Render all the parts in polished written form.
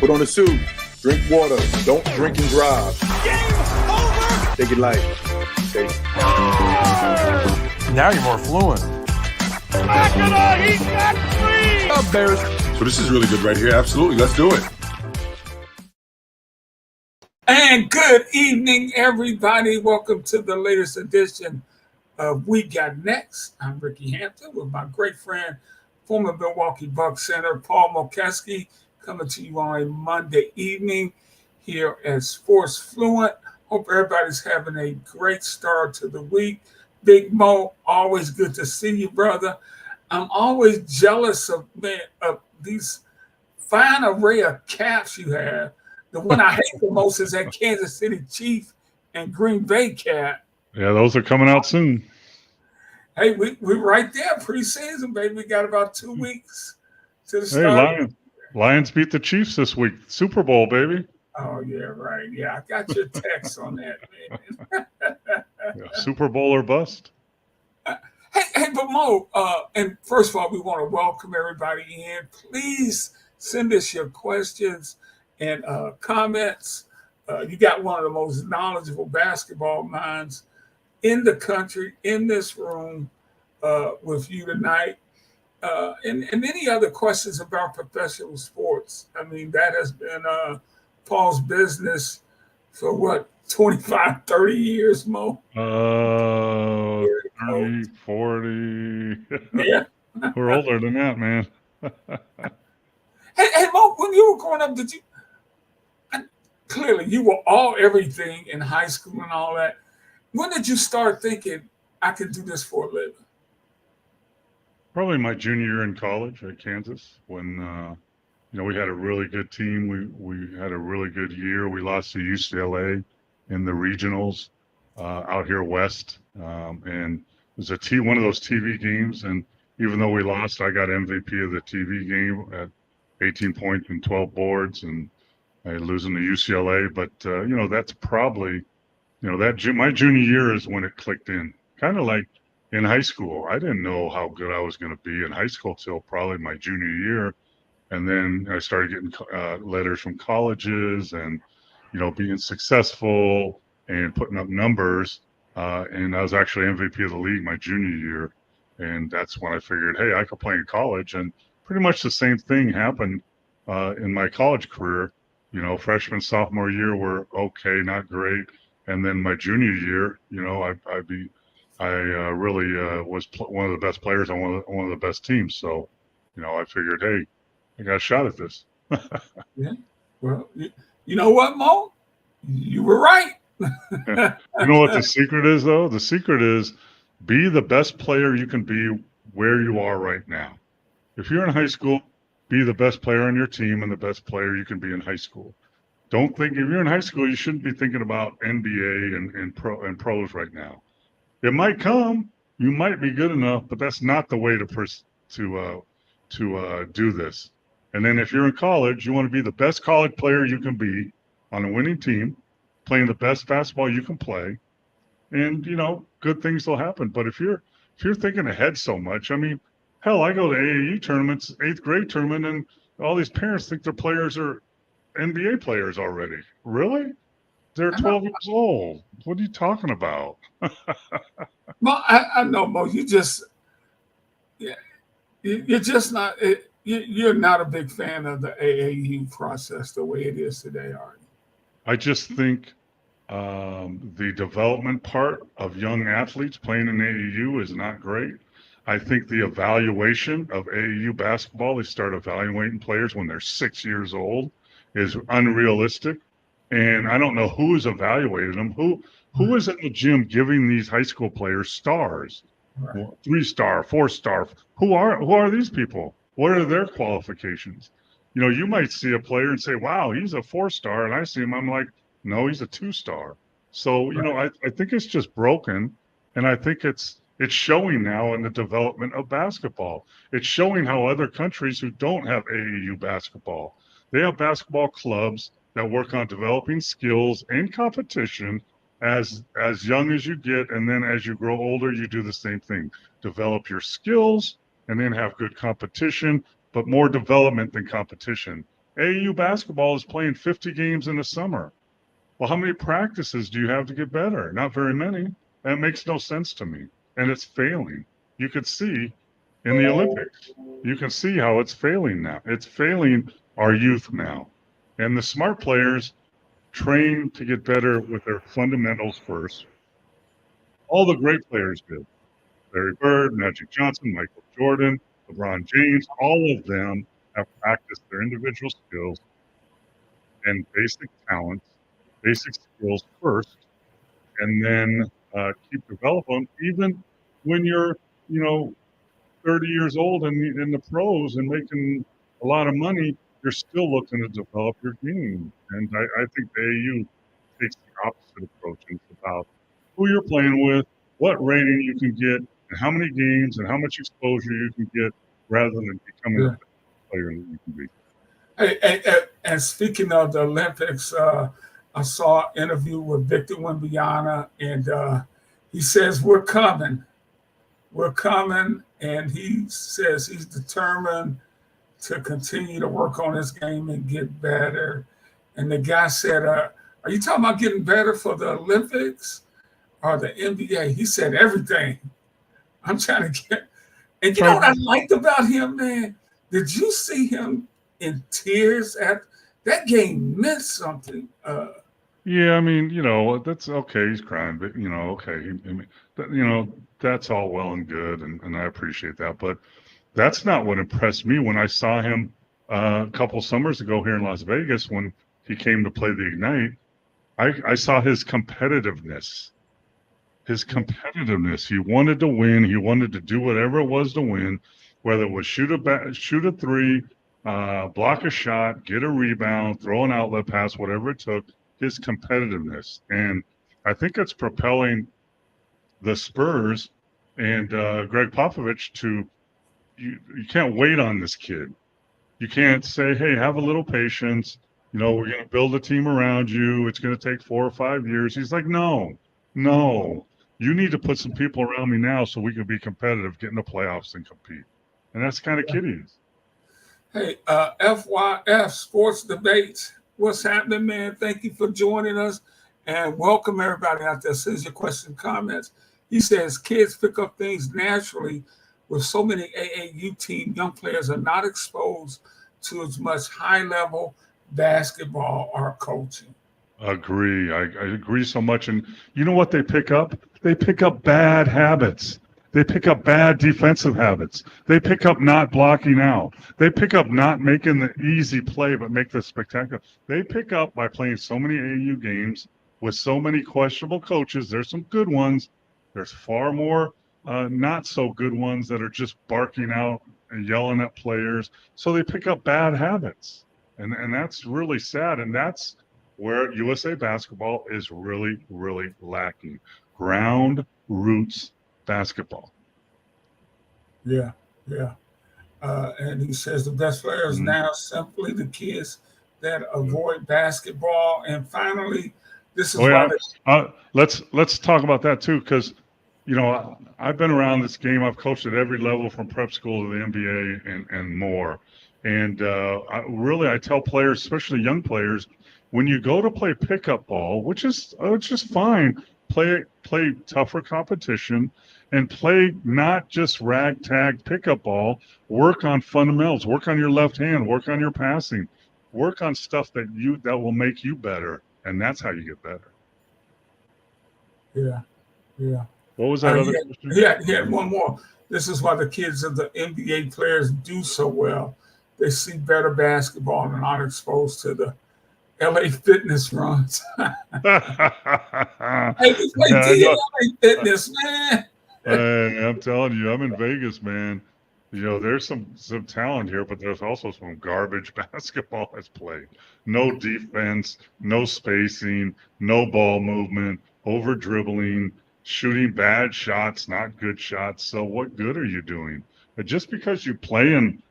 Put on a suit. Drink water. Don't drink and drive. Game over! Take it light. Stay. Now you're more fluent. He's got three! Up, Bears. So this is really good right here. Absolutely. Let's do it. And good evening, everybody. Welcome to the latest edition of We Got Next. I'm Ricky Hampton with my great friend, former Milwaukee Bucks center, Paul Mokeski, coming to you on a Monday evening here at Sports Fluent. Hope everybody's having a great start to the week. Big Mo, always good to see you, brother. I'm always jealous of these fine array of caps you have. The one I hate the most is that Kansas City Chief and Green Bay cap. Yeah, those are coming out soon. Hey, we're right there, preseason, baby. We got about 2 weeks to the start. Hey, Lions beat the Chiefs this week. Super Bowl, baby. Oh, yeah, right. Yeah, I got your text on that, man. Yeah, Super Bowl or bust. Hey, but Mo, and first of all, we want to welcome everybody in. Please send us your questions and comments. You got one of the most knowledgeable basketball minds in the country, in this room with you tonight. And any other questions about professional sports. I mean, that has been Paul's business for 25, 30 years, Mo? 30, 40. Yeah. We're older than that, man. Hey, Mo, when you were growing up, clearly you were all everything in high school and all that. When did you start thinking, I could do this for a living? Probably my junior year in college at Kansas when, we had a really good team. We had a really good year. We lost to UCLA in the regionals out here west. And it was one of those TV games. And even though we lost, I got MVP of the TV game at 18 points and 12 boards and losing to UCLA. But, that's probably, my junior year is when it clicked in. Kind of like in high school. I didn't know how good I was going to be in high school till probably my junior year. And then I started getting letters from colleges and, being successful and putting up numbers. And I was actually MVP of the league my junior year. And that's when I figured, hey, I could play in college. And pretty much the same thing happened in my college career. Freshman, sophomore year were okay, not great. And then my junior year, I really was one of the best players on one of the best teams. So, I figured, hey, I got a shot at this. Yeah. Well, you know what, Mo? You were right. You know what the secret is, though? The secret is be the best player you can be where you are right now. If you're in high school, be the best player on your team and the best player you can be in high school. Don't think if you're in high school, you shouldn't be thinking about NBA and pros right now. It might come, you might be good enough, but that's not the way to do this. And then if you're in college, you want to be the best college player you can be on a winning team, playing the best basketball you can play, and good things will happen. But if you're thinking ahead so much, I mean, hell, I go to AAU tournaments, 8th grade tournament, and all these parents think their players are NBA players already. Really? They're 12 years old. What are you talking about? Mo, I know, Mo. You're just not. You're not a big fan of the AAU process the way it is today, are you? I just think the development part of young athletes playing in AAU is not great. I think the evaluation of AAU basketball, they start evaluating players when they're 6 years old, is unrealistic. And I don't know who is evaluating them. Who is at the gym giving these high school players stars? Right. 3-star, 4-star. Who are these people? What are their qualifications? You might see a player and say, wow, he's a 4-star. And I see him, I'm like, no, he's a 2-star. So, I think it's just broken. And I think it's showing now in the development of basketball. It's showing how other countries who don't have AAU basketball, they have basketball clubs that work on developing skills and competition as young as you get. And then as you grow older, you do the same thing. Develop your skills and then have good competition, but more development than competition. AAU basketball is playing 50 games in the summer. Well, how many practices do you have to get better? Not very many. That makes no sense to me. And it's failing. You could see in the Olympics, you can see how it's failing now. It's failing our youth now. And the smart players train to get better with their fundamentals first. All the great players did. Larry Bird, Magic Johnson, Michael Jordan, LeBron James, all of them have practiced their individual skills and basic talents, basic skills first, and then keep developing. Even when you're, 30 years old and in the pros and making a lot of money, you're still looking to develop your game. And I think the AU takes the opposite approach. It's about who you're playing with, what rating you can get, and how many games and how much exposure you can get rather than becoming the best player that you can be. And speaking of the Olympics, I saw an interview with Victor Wembanyama, and he says, we're coming. We're coming, and he says he's determined to continue to work on his game and get better. And the guy said, are you talking about getting better for the Olympics or the NBA? He said, everything. I'm trying to get. And you know what I liked about him, man? Did you see him in tears at that game? Meant something. Yeah, I mean, that's okay. He's crying, but okay. That's all well and good, and I appreciate that. But that's not what impressed me when I saw him a couple summers ago here in Las Vegas when he came to play the Ignite. I saw his competitiveness. He wanted to win. He wanted to do whatever it was to win, whether it was shoot a three, block a shot, get a rebound, throw an outlet pass, whatever it took. His competitiveness, and I think it's propelling the Spurs and Greg Popovich to. You can't wait on this kid. You can't say, hey, have a little patience. We're going to build a team around you. It's going to take 4 or 5 years. He's like, no. You need to put some people around me now so we can be competitive, get in the playoffs and compete. And that's the kind of kid he is. Hey, FYF Sports Debates. What's happening, man? Thank you for joining us. And welcome everybody out there. Send your questions, comments. He says kids pick up things naturally. With so many AAU team, young players are not exposed to as much high-level basketball or coaching. Agree. I agree so much. And you know what they pick up? They pick up bad habits. They pick up bad defensive habits. They pick up not blocking out. They pick up not making the easy play, but make the spectacular. They pick up by playing so many AAU games with so many questionable coaches. There's some good ones. There's far more not so good ones that are just barking out and yelling at players. So they pick up bad habits. And that's really sad. And that's where USA basketball is really, really lacking. Ground roots basketball. Yeah. And he says the best players now simply the kids that avoid basketball. And finally, this is let's talk about that too, because I've been around this game. I've coached at every level from prep school to the NBA and more. And I tell players, especially young players, when you go to play pickup ball, which is just fine, play tougher competition and play not just ragtag pickup ball. Work on fundamentals. Work on your left hand. Work on your passing. Work on stuff that will make you better, and that's how you get better. Yeah. What was that other question? Yeah, one more. This is why the kids of the NBA players do so well. They see better basketball and are not exposed to the LA fitness runs. Hey, we play LA fitness, man. Hey, I'm telling you, I'm in Vegas, man. There's some talent here, but there's also some garbage basketball that's played. No defense, no spacing, no ball movement, over dribbling, shooting bad shots, not good shots. So what good are you doing? But just because you play in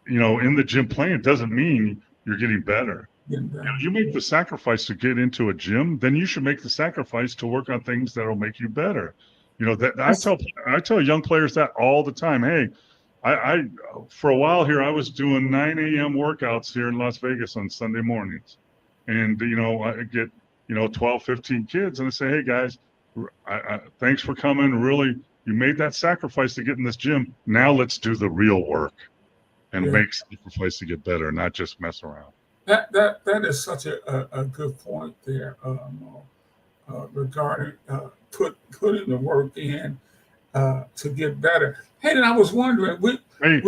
the gym playing doesn't mean you're getting better. You make the sacrifice to get into a gym, then you should make the sacrifice to work on things that will make you better. I tell young players that all the time. Hey, I for a while here, I was doing 9 a.m. workouts here in Las Vegas on Sunday mornings. And, I get, 12, 15 kids and I say, hey guys, thanks for coming. Really, you made that sacrifice to get in this gym. Now let's do the real work and make sacrifice to get better, not just mess around. That is such a good point there, regarding putting the work in to get better. Hey, and I was wondering, I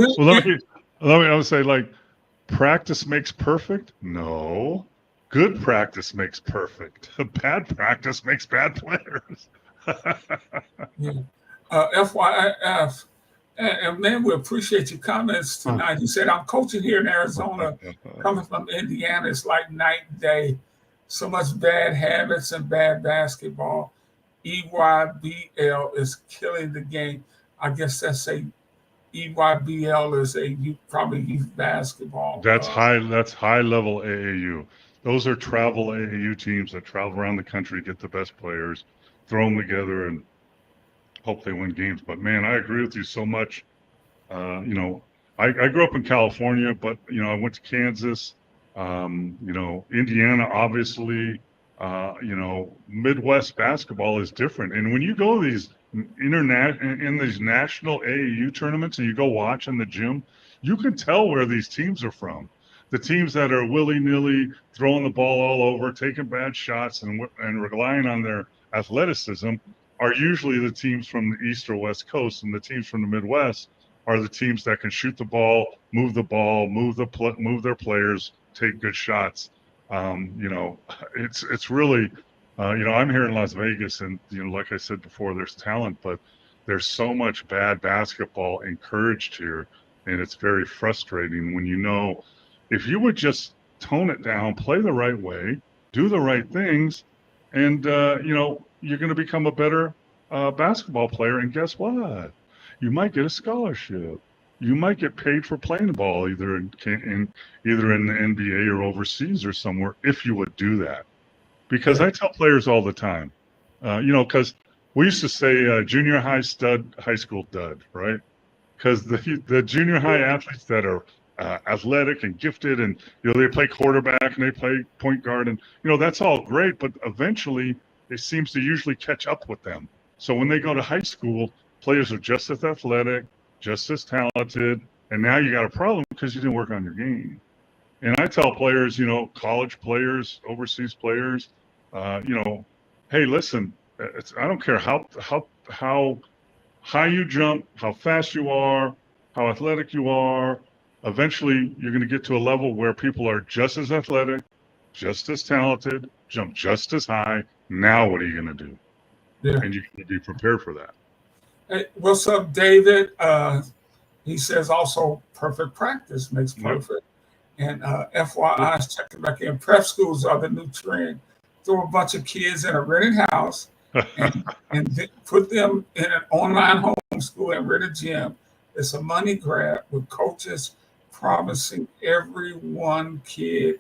would say, like, practice makes perfect? No. Good practice makes perfect. Bad practice makes bad players. FYF, and man, we appreciate your comments tonight. He said, I'm coaching here in Arizona, coming from Indiana. It's like night and day. So much bad habits and bad basketball. EYBL is killing the game. I guess EYBL is probably youth basketball. That's high level AAU. Those are travel AAU teams that travel around the country, get the best players, throw them together, and hope they win games. But man, I agree with you so much. I grew up in California, but I went to Kansas. Indiana, obviously. Midwest basketball is different, and when you go to these these national AAU tournaments and you go watch in the gym, you can tell where these teams are from. The teams that are willy-nilly throwing the ball all over, taking bad shots, and relying on their athleticism are usually the teams from the East or West Coast, and the teams from the Midwest are the teams that can shoot the ball, move their players, take good shots. It's really, I'm here in Las Vegas, and like I said before, there's talent, but there's so much bad basketball encouraged here, and it's very frustrating when if you would just tone it down, play the right way, do the right things, and you're going to become a better basketball player. And guess what? You might get a scholarship. You might get paid for playing ball either in the NBA or overseas or somewhere if you would do that. Because I tell players all the time, because we used to say junior high stud, high school dud, right? Because the junior high athletes that are athletic and gifted, and they play quarterback and they play point guard, and that's all great, but eventually it seems to usually catch up with them. So when they go to high school, players are just as athletic, just as talented, and now you got a problem because you didn't work on your game. And I tell players, college players, overseas players, hey, listen, I don't care how high you jump, how fast you are, how athletic you are. Eventually, you're going to get to a level where people are just as athletic, just as talented, jump just as high. Now, what are you going to do? Yeah. And you can be prepared for that. Hey, what's up, David? He says also perfect practice makes perfect. Yep. And FYI, is checking back in. Prep schools are the new trend. Throw a bunch of kids in a rented house and put them in an online homeschool and rent a gym. It's a money grab with coaches promising every kid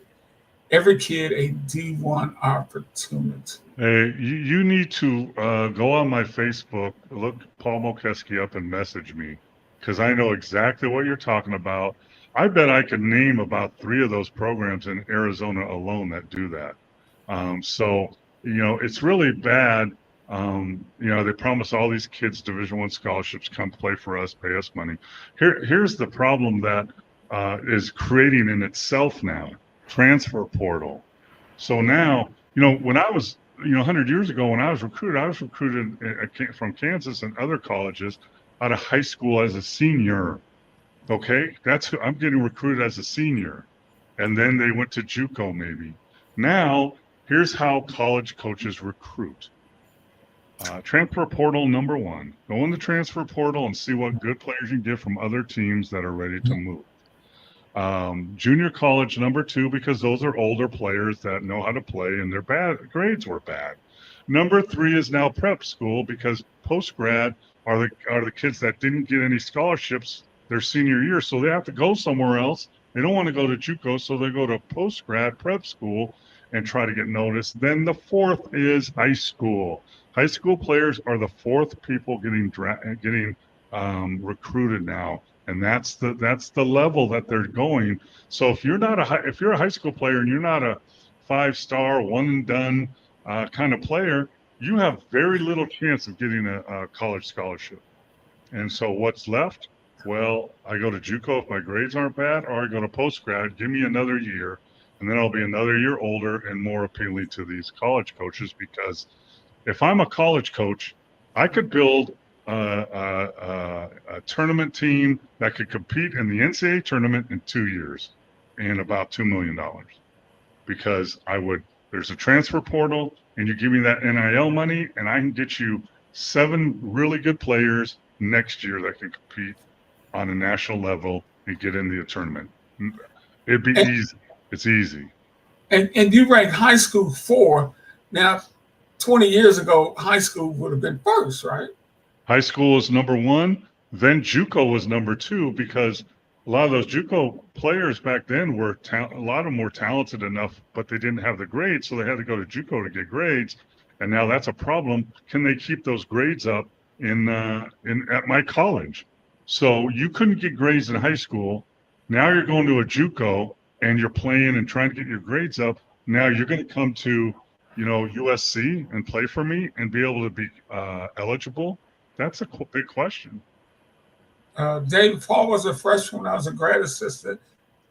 a D1 opportunity. Hey, you need to go on my Facebook, look Paul Mokeski up and message me, because I know exactly what you're talking about. I bet I could name about 3 of those programs in Arizona alone that do that. It's really bad. They promise all these kids Division I scholarships, come play for us, pay us money. Here's the problem that is creating in itself now, transfer portal. So now, when I was, 100 years ago when I was recruited from Kansas and other colleges out of high school as a senior. Okay, I'm getting recruited as a senior, and then they went to JUCO maybe. Now, here's how college coaches recruit. Transfer portal number 1. Go in the transfer portal and see what good players you can get from other teams that are ready to move. Junior college number 2, because those are older players that know how to play and their grades were bad. Number 3 is now prep school, because post-grad are the kids that didn't get any scholarships their senior year, so they have to go somewhere else. They don't want to go to JUCO, so they go to post-grad prep school and try to get noticed. Then the 4th is high school. High school players are the 4th people getting recruited now and that's the level that they're going. So if you're a high school player and you're not a 5-star one and done kind of player, you have very little chance of getting a college scholarship. And so what's left? Well, I go to JUCO if my grades aren't bad, or I go to post grad. Give me another year, and then I'll be another year older and more appealing to these college coaches. Because if I'm a college coach, I could build a tournament team that could compete in the NCAA tournament in 2 years and about $2 million. Because there's a transfer portal, and you give me that NIL money, and I can get you 7 really good players next year that can compete on a national level and get into the tournament. It'd be easy. It's easy. And you ranked high school 4. Now, 20 years ago, high school would have been first, right? High school is number 1. Then JUCO was number 2, because a lot of those JUCO players back then a lot of them were talented enough, but they didn't have the grades, so they had to go to JUCO to get grades. And now that's a problem. Can they keep those grades up at my college? So you couldn't get grades in high school. Now you're going to a JUCO and you're playing and trying to get your grades up. Now you're going to come to, USC and play for me and be able to be eligible. That's a big question. David Paul was a freshman when I was a grad assistant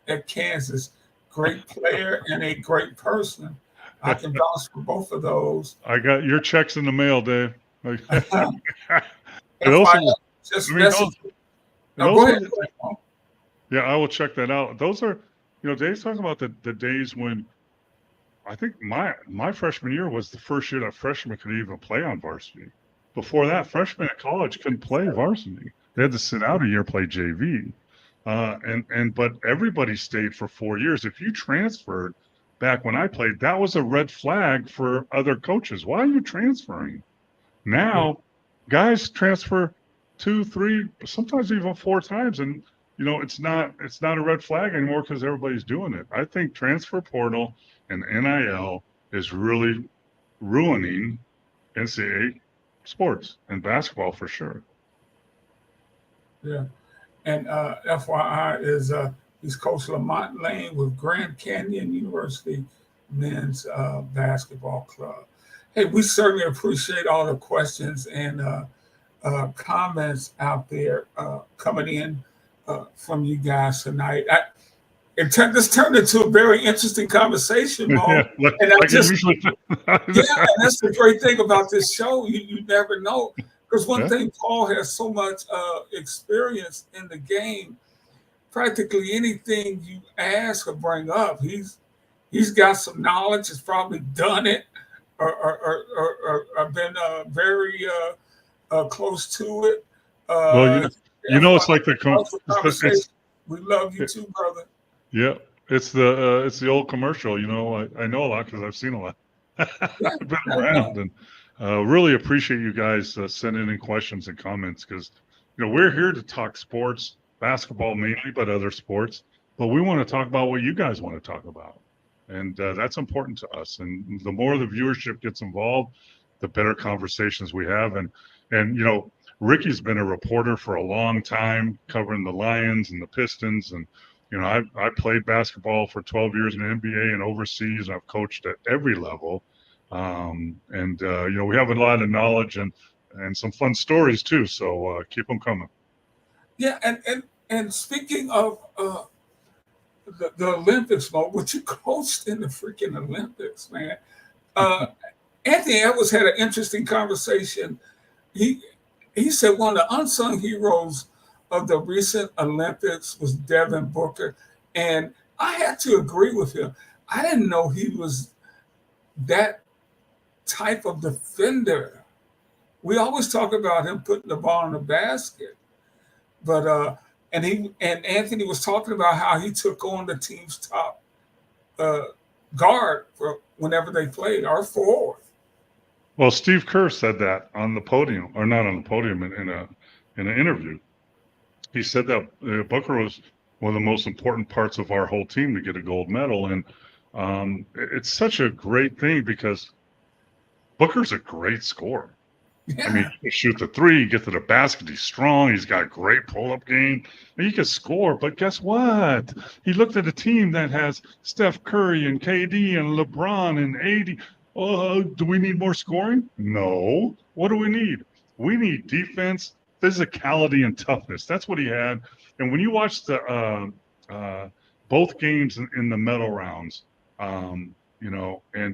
at Kansas. Great player and a great person. I can vouch for both of those. I got your checks in the mail, Dave. Go ahead. Yeah, I will check that out. Those are, Dave's talking about the days when I think my freshman year was the first year that freshmen could even play on varsity. Before that, freshmen at college couldn't play varsity. They had to sit out a year, play JV. But everybody stayed for 4 years. If you transferred back when I played, that was a red flag for other coaches. Why are you transferring? Now, guys transfer 2, 3, sometimes even 4 times, and it's not a red flag anymore because everybody's doing it. I think transfer portal and NIL is really ruining NCAA sports and basketball for sure. Yeah, and FYI is he's Coach Lamont Lane with Grand Canyon University Men's Basketball Club. Hey, we certainly appreciate all the questions and comments out there coming in from you guys tonight. This turned into a very interesting conversation, Mo. Yeah, and that's the great thing about this show. You never know. Because one thing, Paul has so much experience in the game. Practically anything you ask or bring up, he's got some knowledge. Has probably done it or been very close to it. It's like the conversation. We love you too, brother. Yeah, it's the old commercial. I know a lot because I've seen a lot. I've been around, and really appreciate you guys sending in questions and comments, because we're here to talk sports, basketball mainly, but other sports. But we want to talk about what you guys want to talk about, and that's important to us. And the more the viewership gets involved, the better conversations we have. And Ricky's been a reporter for a long time, covering the Lions and the Pistons, and I played basketball for 12 years in the NBA and overseas, and I've coached at every level. We have a lot of knowledge and some fun stories too. So keep them coming. Yeah, and speaking of the Olympics, Mo, what you coached in the freaking Olympics, man. Anthony Edwards had an interesting conversation. He said one of the unsung heroes of the recent Olympics was Devin Booker, and I had to agree with him. I didn't know he was that type of defender. We always talk about him putting the ball in the basket, but and Anthony was talking about how he took on the team's top guard for whenever they played, our forward. Well, Steve Kerr said that on the podium, or not on the podium, in an interview. He said that Booker was one of the most important parts of our whole team to get a gold medal, and it's such a great thing because Booker's a great scorer. I mean, he can shoot the three, get to the basket. He's strong. He's got a great pull-up game. And he can score. But guess what? He looked at a team that has Steph Curry and KD and LeBron and AD. Oh, do we need more scoring? No. What do we need? We need defense, physicality, and toughness. That's what he had. And when you watch the both games in the medal rounds, and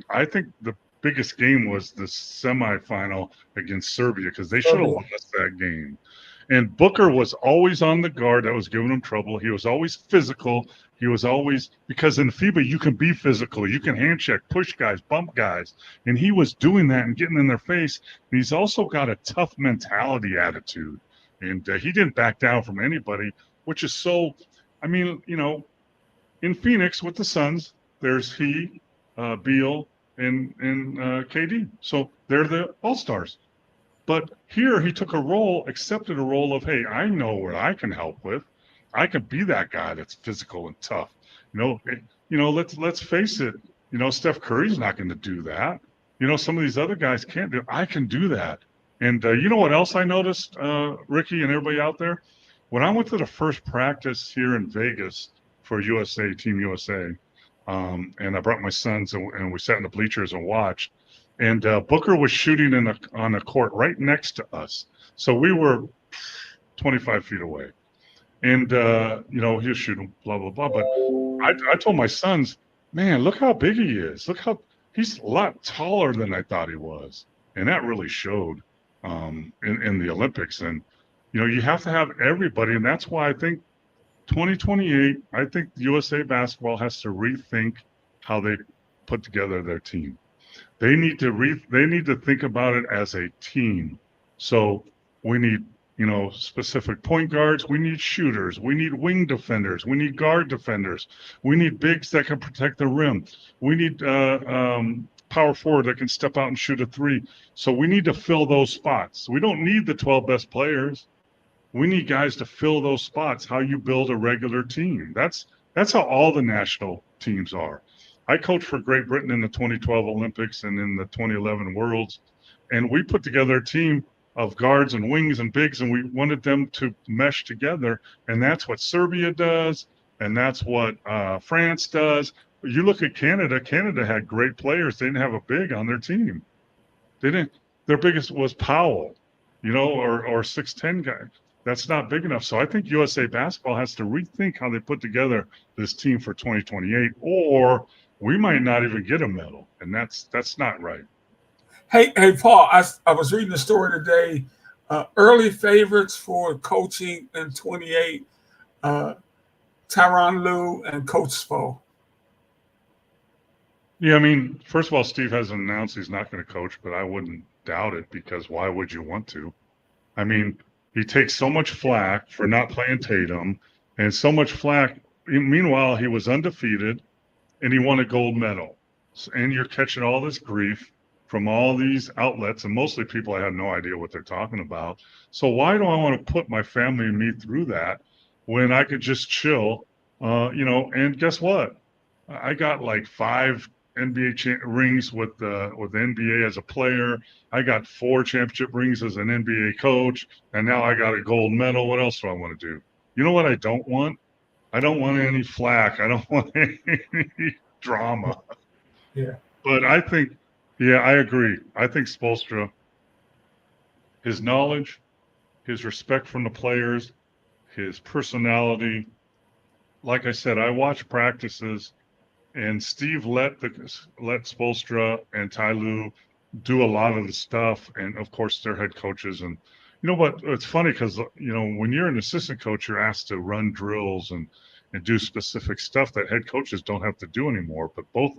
I think the biggest game was the semifinal against Serbia because they should have lost that game. And Booker was always on the guard that was giving him trouble. He was always physical. He was always, because in FIBA you can be physical. You can hand check, push guys, bump guys. And he was doing that and getting in their face. And he's also got a tough mentality attitude. And he didn't back down from anybody, which is so, in Phoenix with the Suns, there's he, Beal, and KD. So they're the all-stars. But here he took a role, accepted a role of, hey, I know what I can help with. I can be that guy that's physical and tough. Let's face it. Steph Curry's not going to do that. Some of these other guys can't do it. I can do that. And you know what else I noticed, Ricky and everybody out there? When I went to the first practice here in Vegas for Team USA, and I brought my sons and we sat in the bleachers and watched. And Booker was shooting on a court right next to us. So we were 25 feet away. And, he was shooting blah, blah, blah. But I told my sons, man, look how big he is. He's a lot taller than I thought he was. And that really showed in the Olympics. And, you have to have everybody. And that's why I think 2028, I think USA basketball has to rethink how they put together their team. They need to think about it as a team. So we need, specific point guards. We need shooters. We need wing defenders. We need guard defenders. We need bigs that can protect the rim. We need power forward that can step out and shoot a three. So we need to fill those spots. We don't need the 12 best players. We need guys to fill those spots. How you build a regular team. That's how all the national teams are. I coached for Great Britain in the 2012 Olympics and in the 2011 Worlds, and we put together a team of guards and wings and bigs, and we wanted them to mesh together, and that's what Serbia does, and that's what France does. You look at Canada. Canada had great players. They didn't have a big on their team. Their biggest was Powell, or 6'10" guy. That's not big enough. So I think USA basketball has to rethink how they put together this team for 2028, or we might not even get a medal, and that's not right. Hey, Paul, I was reading a story today. Early favorites for coaching in 28, Tyronn Lue and Coach Spo. Yeah, first of all, Steve hasn't announced he's not going to coach, but I wouldn't doubt it because why would you want to? He takes so much flack for not playing Tatum and so much flack. Meanwhile, he was undefeated and he won a gold medal. And you're catching all this grief from all these outlets, and mostly people I have no idea what they're talking about. So why do I want to put my family and me through that when I could just chill? And guess what? I got like 5 NBA rings with the NBA as a player. I got 4 championship rings as an NBA coach, and now I got a gold medal. What else do I want to do? You know what I don't want? I don't want any flack. I don't want any drama. Yeah. But I think, I agree. I think Spoelstra, his knowledge, his respect from the players, his personality. Like I said, I watch practices, and Steve let Spoelstra and Ty Lue do a lot of the stuff, and of course their head coaches. And what? It's funny because when you're an assistant coach, you're asked to run drills and do specific stuff that head coaches don't have to do anymore. But both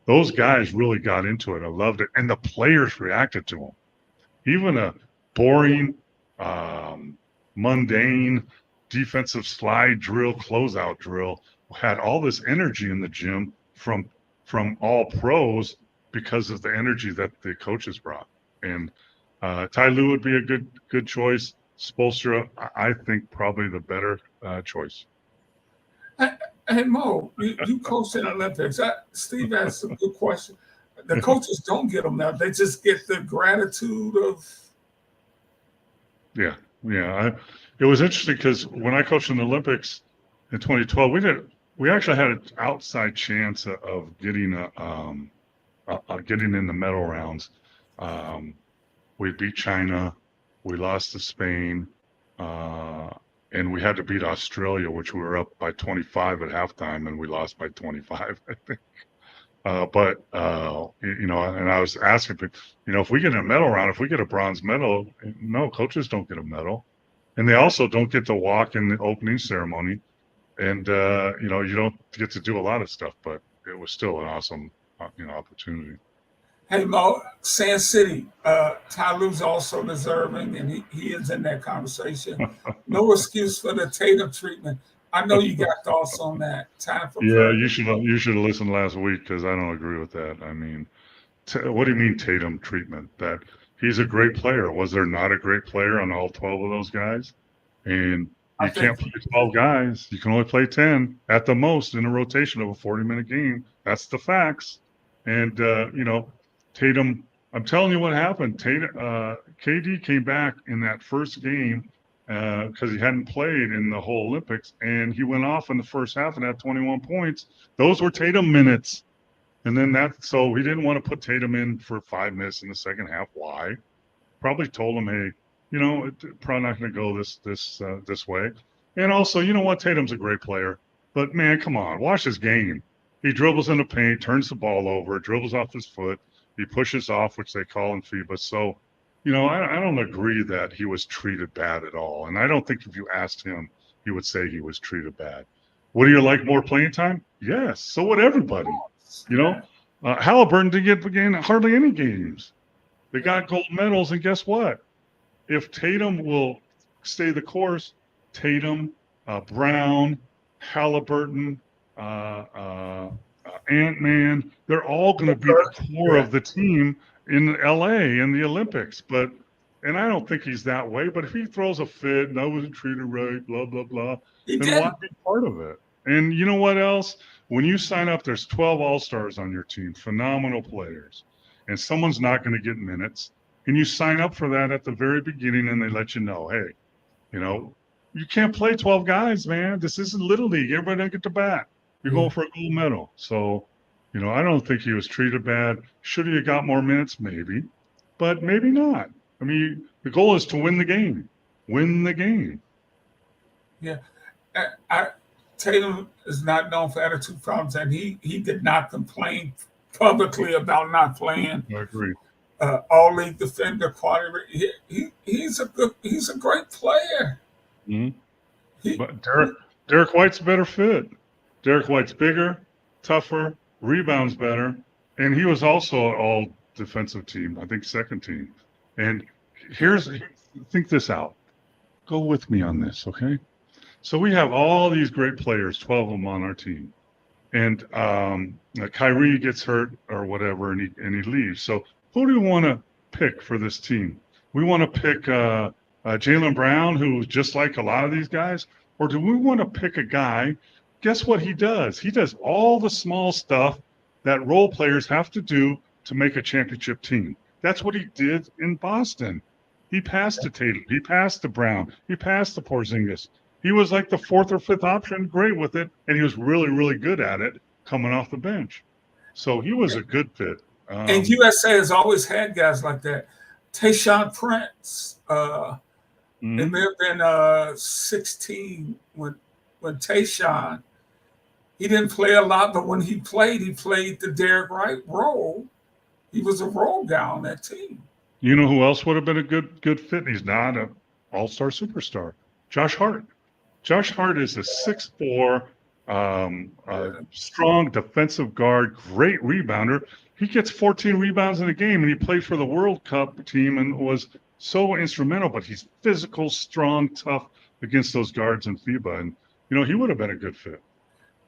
those guys really got into it. I loved it, and the players reacted to them. Even a boring, mundane defensive slide drill, closeout drill had all this energy in the gym from all pros because of the energy that the coaches brought. And Ty Lue would be a good choice. Spoelstra, I think, probably the better choice. Hey, Mo, you coached in Olympics. Steve asked a good question. The coaches don't get them now. They just get the gratitude of Yeah, it was interesting because when I coached in the Olympics in 2012, we actually had an outside chance of getting getting in the medal rounds. Um, we beat China, we lost to Spain, uh, and we had to beat Australia, which we were up by 25 at halftime, and we lost by 25, I think. And I was asking people, if we get a medal round, if we get a bronze medal, no, coaches don't get a medal. And they also don't get to walk in the opening ceremony. And, you don't get to do a lot of stuff, but it was still an awesome, opportunity. Hey, Mo, Sand City, Ty Lue's also deserving, and he is in that conversation. No excuse for the Tatum treatment. I know you got thoughts on that. Time for Yeah, prayer. you should have listened last week because I don't agree with that. I mean, what do you mean Tatum treatment? That he's a great player. Was there not a great player on all 12 of those guys? And you can't play 12 guys. You can only play 10 at the most in a rotation of a 40-minute game. That's the facts. And, Tatum, I'm telling you what happened. KD came back in that first game because he hadn't played in the whole Olympics, and he went off in the first half and had 21 points. Those were Tatum minutes. And then so he didn't want to put Tatum in for 5 minutes in the second half. Why? Probably told him, hey, probably not going to go this way. And also, you know what? Tatum's a great player, but man, come on, watch his game. He dribbles in the paint, turns the ball over, dribbles off his foot. He pushes off, which they call in FIBA. So, I don't agree that he was treated bad at all. And I don't think if you asked him, he would say he was treated bad. Would you like more playing time? Yes. So would everybody. Halliburton didn't get hardly any games. They got gold medals, and guess what? If Tatum will stay the course, Tatum, Brown, Halliburton, Ant-Man, they're all going to be the core of the team in LA in the Olympics. And I don't think he's that way, but if he throws a fit and I wasn't treated right, blah, blah, blah, then why be part of it? And you know what else? When you sign up, there's 12 all-stars on your team, phenomenal players, and someone's not going to get minutes. And you sign up for that at the very beginning, and they let you know, hey, you can't play 12 guys, man. This isn't Little League. Everybody doesn't get to bat. You're going for a gold medal. So, I don't think he was treated bad. Should he have got more minutes? Maybe, but maybe not. I mean, the goal is to win the game. Win the game. Yeah. Tatum is not known for attitude problems, and he did not complain publicly about not playing. I agree. All league defender, quality. He's a great player. Mm-hmm. But Derek White's a better fit. Derek White's bigger, tougher, rebounds better, and he was also an all defensive team. I think second team. And think this out. Go with me on this, okay? So we have all these great players, 12 of them on our team, and Kyrie gets hurt or whatever, and he leaves. So who do we want to pick for this team? We want to pick Jaylen Brown, who's just like a lot of these guys, or do we want to pick a guy? Guess what he does? He does all the small stuff that role players have to do to make a championship team. That's what he did in Boston. He passed to Tatum. He passed to Brown. He passed to Porzingis. He was like the fourth or fifth option, great with it, and he was really, really good at it coming off the bench. So he was a good fit. And USA has always had guys like that. Tayshaun Prince. It may have been 16 when Tayshaun. He didn't play a lot, but when he played the Derek Wright role. He was a role guy on that team. You know who else would have been a good fit? He's not an all-star superstar. Josh Hart. Josh Hart is a 6'4", strong defensive guard, great rebounder. He gets 14 rebounds in a game, and he played for the World Cup team and was so instrumental. But he's physical, strong, tough against those guards in FIBA, and he would have been a good fit.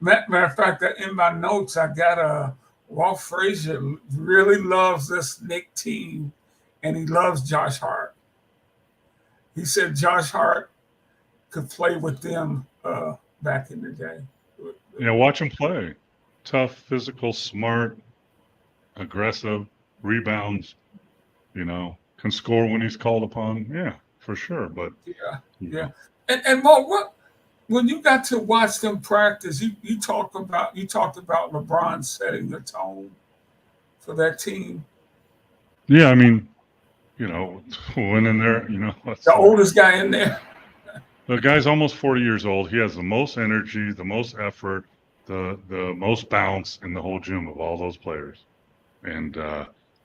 Matter of fact, in my notes, I got Walt Frazier really loves this Knick team, and he loves Josh Hart. He said Josh Hart could play with them back in the day. Yeah, watch him play. Tough, physical, smart, aggressive, rebounds, can score when he's called upon. Yeah, for sure. But Yeah, you yeah. know, And Mo, what when you got to watch them practice, you talked about LeBron setting the tone for that team. yeah, I mean, winning there, The so oldest guy in there. the guy's almost 40 years old. He has the most energy, the most effort, the most bounce in the whole gym of all those players. And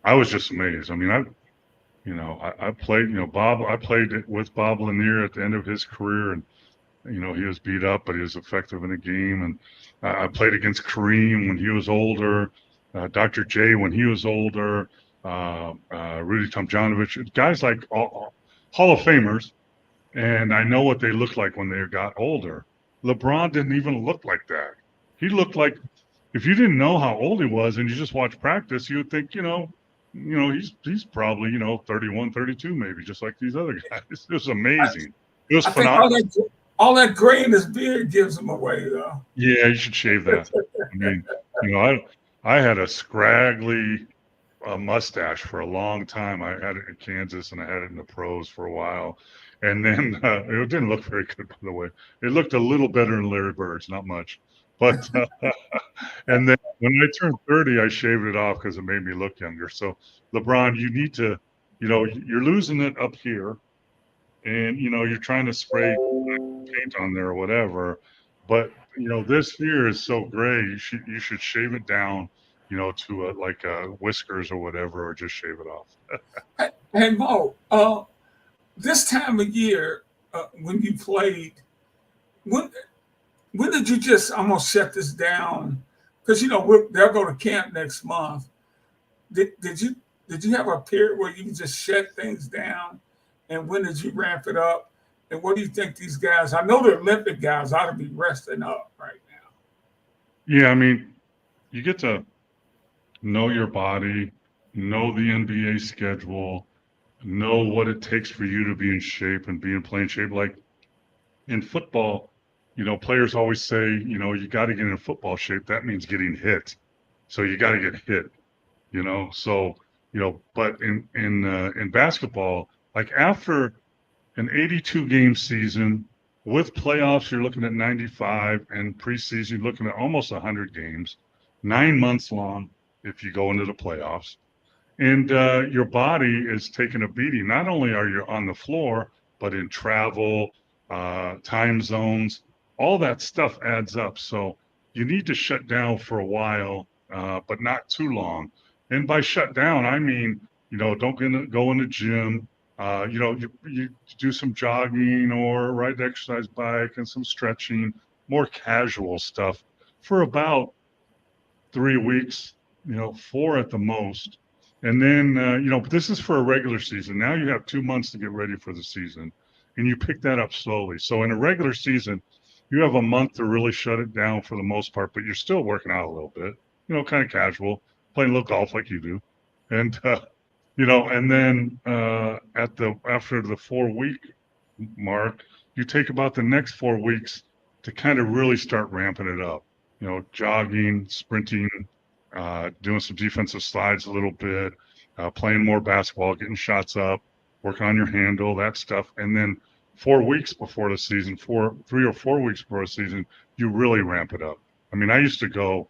I was just amazed. I mean, I played, Bob. I played with Bob Lanier at the end of his career, and he was beat up, but he was effective in the game. And I played against Kareem when he was older, Dr. J when he was older, Rudy Tomjanovich, guys like all Hall of Famers. And I know what they looked like when they got older. LeBron didn't even look like that. He looked like, if you didn't know how old he was and you just watch practice, you would think, he's probably, 31, 32 maybe, just like these other guys. It was amazing. It was I think phenomenal. all that gray in his beard gives him away, though. Yeah, you should shave that. I mean, I had a scraggly mustache for a long time. I had it in Kansas and I had it in the pros for a while. And then it didn't look very good, by the way. It looked a little better than Larry Bird's, not much. But and then when I turned 30, I shaved it off because it made me look younger. So LeBron, you need to, you're losing it up here, and you're trying to spray paint on there or whatever. But this here is so gray. You should shave it down, to like whiskers or whatever, or just shave it off. Hey Mo, this time of year when you played, when when did you just almost shut this down? Because they'll go to camp next month. Did you have a period where you just shut things down? And when did you ramp it up? And what do you think these guys? I know the Olympic guys ought to be resting up right now. Yeah, I mean, you get to know your body, know the NBA schedule, know what it takes for you to be in shape and be in playing shape. Like in football, players always say, you got to get in football shape. That means getting hit. So you got to get hit, So, but in basketball, like after an 82 game season with playoffs, you're looking at 95, and preseason, you're looking at almost 100 games, 9 months long if you go into the playoffs. And your body is taking a beating. Not only are you on the floor, but in travel, time zones, all that stuff adds up. So you need to shut down for a while, but not too long. And by shut down, I mean, don't go in the gym. You do some jogging or ride the exercise bike and some stretching, more casual stuff for about 3 weeks, 4 at the most. And then, this is for a regular season. Now you have 2 months to get ready for the season, and you pick that up slowly. So in a regular season, you have a month to really shut it down for the most part, but you're still working out a little bit, kind of casual, playing a little golf like you do. And, and then after the 4 week mark, you take about the next 4 weeks to kind of really start ramping it up, jogging, sprinting, doing some defensive slides a little bit, playing more basketball, getting shots up, working on your handle, that stuff. And then 4 weeks before the season, 3 or 4 weeks before the season, you really ramp it up. I mean, I used to go,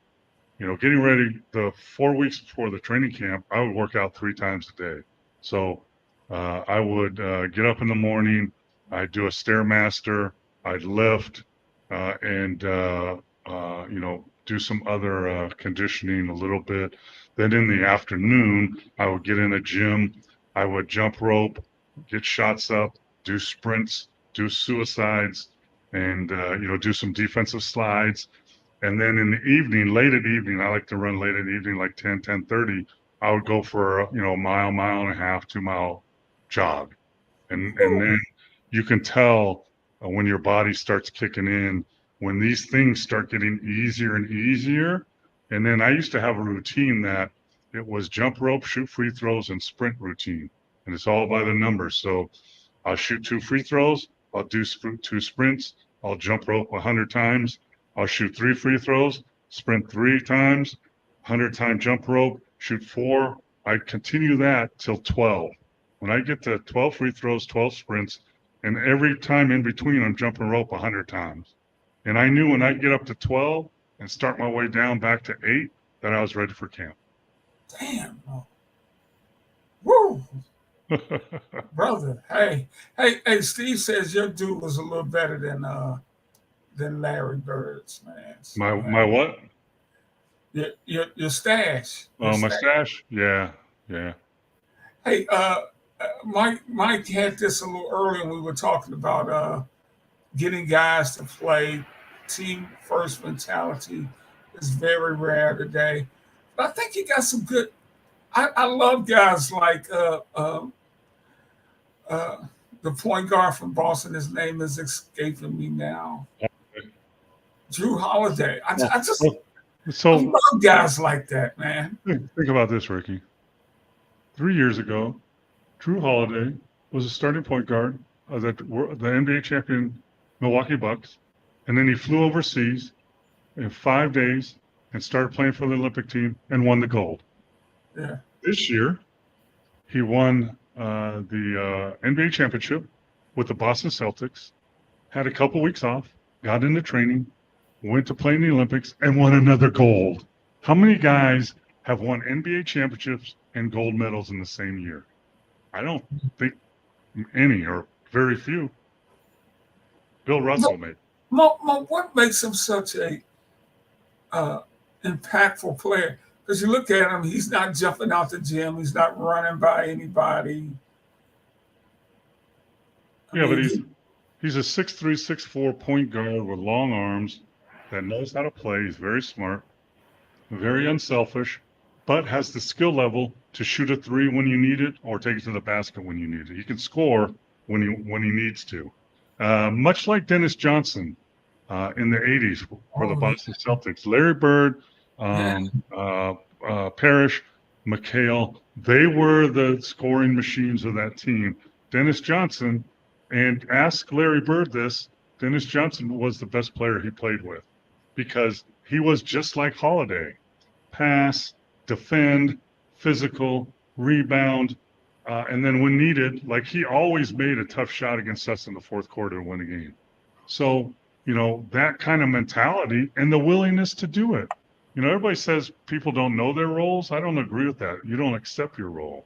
getting ready the 4 weeks before the training camp, I would work out 3 times a day. So I would get up in the morning, I'd do a Stairmaster, I'd lift, and do some other conditioning a little bit. Then in the afternoon, I would get in a gym. I would jump rope, get shots up, do sprints, do suicides, and do some defensive slides. And then in the evening, late at evening, I like to run late at evening, like 10, 10:30. I would go for a mile, mile and a half, 2 mile jog, and then you can tell when your body starts kicking in, when these things start getting easier and easier. And then I used to have a routine that it was jump rope, shoot free throws, and sprint routine. And it's all by the numbers. So I'll shoot 2 free throws, I'll do 2 sprints, I'll jump rope 100 times, I'll shoot 3 free throws, sprint 3 times, 100-time jump rope, shoot 4. I continue that till 12. When I get to 12 free throws, 12 sprints, and every time in between, I'm jumping rope 100 times. And I knew when I get up to 12 and start my way down back to 8, that I was ready for camp. Damn. Woo. Brother, hey, Steve says your dude was a little better than Larry Bird's, man. So, my what? Your stash. Oh, my stash? Yeah. Hey, Mike had this a little earlier when we were talking about getting guys to play. Team first mentality is very rare today. But I think you got some good. I love guys like the point guard from Boston. His name is escaping me now. Drew Holiday. I love guys like that, man. Think about this, Ricky. 3 years ago, Drew Holiday was a starting point guard of the NBA champion Milwaukee Bucks, and then he flew overseas in 5 days and started playing for the Olympic team and won the gold. Yeah. This year, he won the NBA championship with the Boston Celtics, had a couple weeks off, got into training, went to play in the Olympics, and won another gold. How many guys have won NBA championships and gold medals in the same year? I don't think any, or very few. Bill Russell made. What makes him such a impactful player? Because you look at him, he's not jumping out the gym. He's not running by anybody. But he's a 6'3", 6'4" point guard with long arms that knows how to play. He's very smart, very unselfish, but has the skill level to shoot a three when you need it or take it to the basket when you need it. He can score when he needs to. Much like Dennis Johnson in the 80s for the Boston Celtics. Larry Bird, Parrish, McHale, they were the scoring machines of that team. Dennis Johnson, and ask Larry Bird this, Dennis Johnson was the best player he played with because he was just like Holiday. Pass, defend, physical, rebound, and then when needed, like he always made a tough shot against us in the fourth quarter to win a game. So, that kind of mentality and the willingness to do it. Everybody says people don't know their roles. I don't agree with that. You don't accept your role.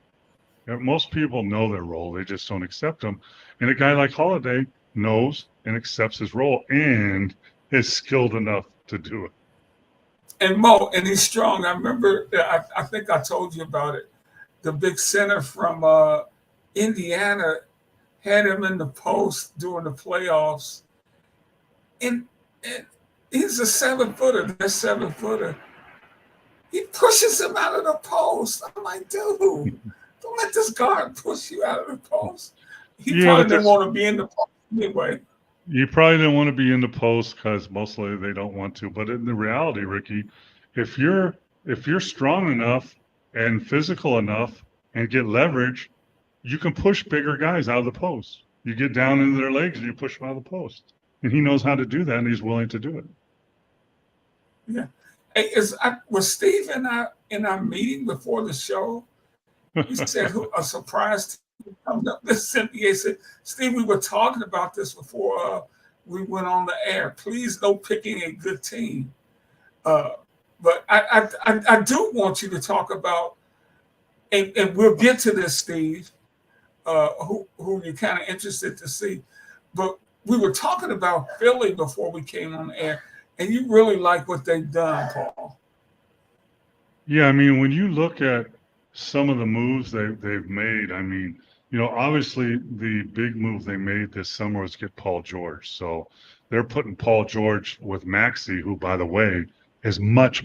Most people know their role. They just don't accept them. And a guy like Holiday knows and accepts his role and is skilled enough to do it. And Mo, and he's strong. I remember, I think I told you about it. The big center from Indiana had him in the post during the playoffs. And he's a 7-footer. That 7-footer. He pushes him out of the post. I'm like, dude, don't let this guard push you out of the post. He probably didn't want to be in the post anyway. You probably didn't want to be in the post because mostly they don't want to. But in the reality, Ricky, if you're strong enough and physical enough and get leverage, you can push bigger guys out of the post. You get down into their legs and you push them out of the post. And he knows how to do that, and he's willing to do it. Yeah. Hey, was Steve in our meeting before the show? He said a surprise team coming up this NBA. Said, Steve, we were talking about this before we went on the air. Please no picking a good team. But I do want you to talk about, and we'll get to this, Steve, who you're kind of interested to see. But we were talking about Philly before we came on the air, and you really like what they've done, Paul. Yeah, when you look at some of the moves they've made, obviously the big move they made this summer was get Paul George. So they're putting Paul George with Maxey, who, by the way, is much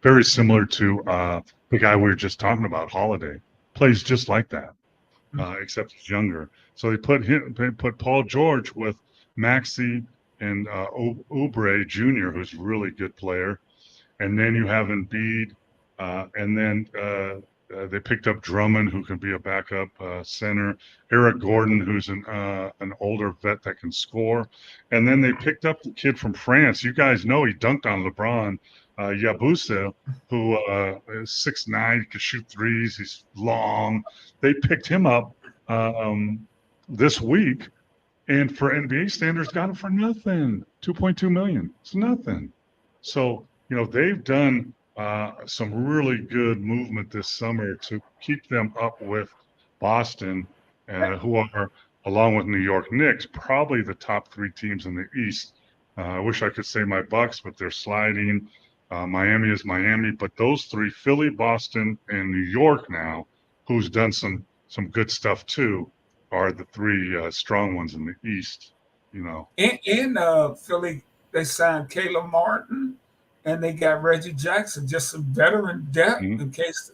very similar to the guy we were just talking about, Holiday. Plays just like that, except he's younger. So they put Paul George with Maxey and Oubre Jr., who's a really good player. And then you have Embiid, and then they picked up Drummond, who can be a backup center. Eric Gordon, who's an older vet that can score. And then they picked up the kid from France. You guys know he dunked on LeBron Yabusele, who is 6'9", can shoot threes. He's long. They picked him up this week, and for NBA standards, got him for nothing. 2.2 million. It's nothing. So they've done some really good movement this summer to keep them up with Boston, who are, along with New York Knicks, probably the top three teams in the East. I wish I could say my Bucks, but they're sliding. Miami is Miami, but those three, Philly, Boston, and New York now, who's done some good stuff too, are the three strong ones in the East. In Philly, they signed Caleb Martin, and they got Reggie Jackson, just some veteran depth Mhm. in case